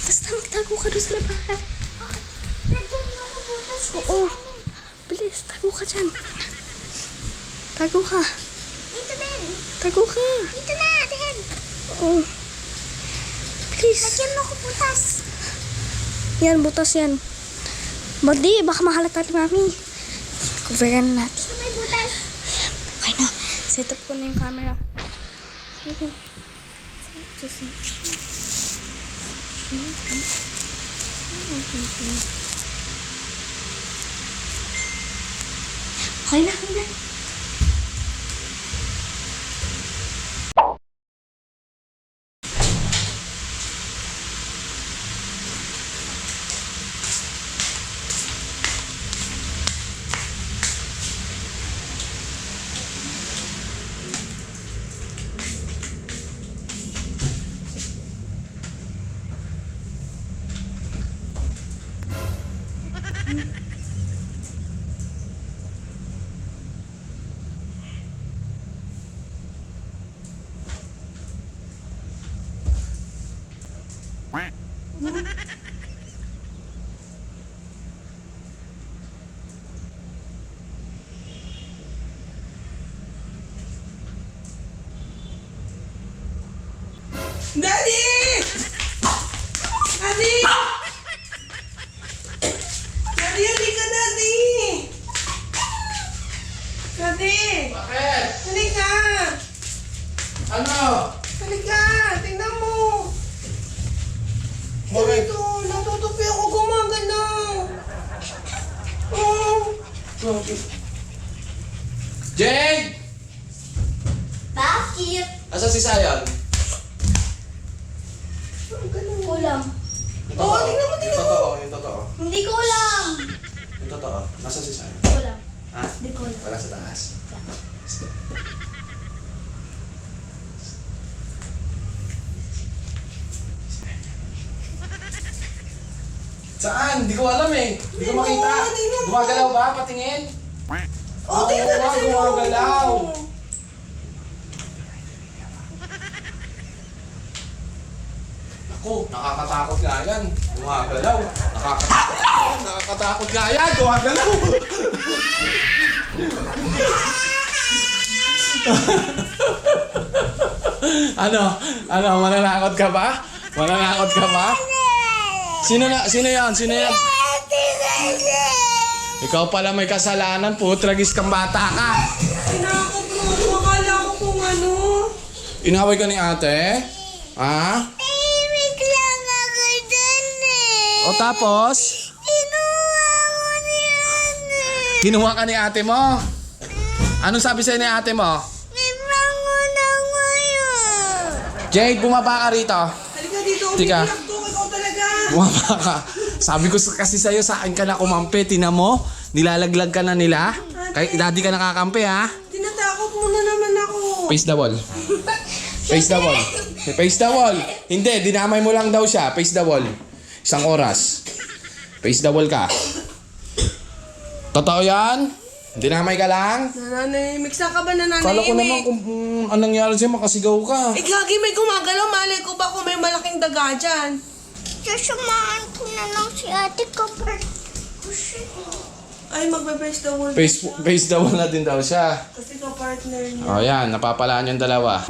Basta magtago ka doon sa labahan. Oo. Bilis, tago ka dyan. Tago ka. Dito din. Tago ka. Dito na, din. Oo. Please. Lagyan mo ko butas. Yan, butas yan. Hindi, baka mahalata ni Mami. Coveran natin. Dito may butas. Okay na. Set up ko na yung camera. Okay. Okay na, okay na. Daddy! Daddy! Daddy, halika, Daddy! Daddy! Bakit? Halika! Ano? Halika! Tingnan mo! Bakit? Ito, natutupi ako gumagana! Oh! Jade! Bakit? Asa si Sayan? Kulam. Oh, tingnan mo, tingnan mo! Yung totoo. Hindi ko alam. Yung totoo. Nasa si Sayan? Kulam. Ha? Hindi ko alam. Wala sa taas. Saan? Hindi ko alam eh. Hindi ko makita. tingnan mo. Gumagalaw ba? Patingin? Oh, tingnan mo sa'yo! Gumagalaw. Ako, nakakatakot nga yan. Gumagalaw. Nakakatakot nga yan. Gumagalaw. Ano? Ano? Mananakot ka ba? Mananakot ka ba? Sino na? Sino yan? Sino yan? Ikaw pala may kasalanan po. Tragis kang bata ka. Tinakot mo ako. Akala ko kung ano. Inaway ka ni ate? Ha? Tahimik lang ako dun eh. O tapos? Kinuha ko ni ate. Kinuha ka ni ate mo? Anong sabi sa'yo ni ate mo? May bango na ngayon. Jade, bumaba ka rito. Halika dito. Tika. Umiiyak to. Ikaw talaga. Bumaba ka. Sabi ko kasi sa'yo, sa akin ka na kumampi. Tina mo, nilalaglag ka na nila. Kay daddy ka nakakampi ha. Tinatakot mo na naman ako. Face the wall. Face the wall. Face the wall. Hindi, dinamay mo lang daw siya. Face the wall. Isang oras. Face the wall ka. Totoo yan? Dinamay ka lang? Nananahimik. Saan ka ba nananahimik? Kala ko naman kung anong nangyari sa'yo, makasigaw ka. Eh, gagi, may gumagalaw. Malay ko ba kung may malaking daga dyan? Sasamahan ko na lang si ate kapag siya. Ay, magbe-face the wall. Face the wall na din daw siya. Kasi ka partner niya. O yan, napapalaan yung dalawa.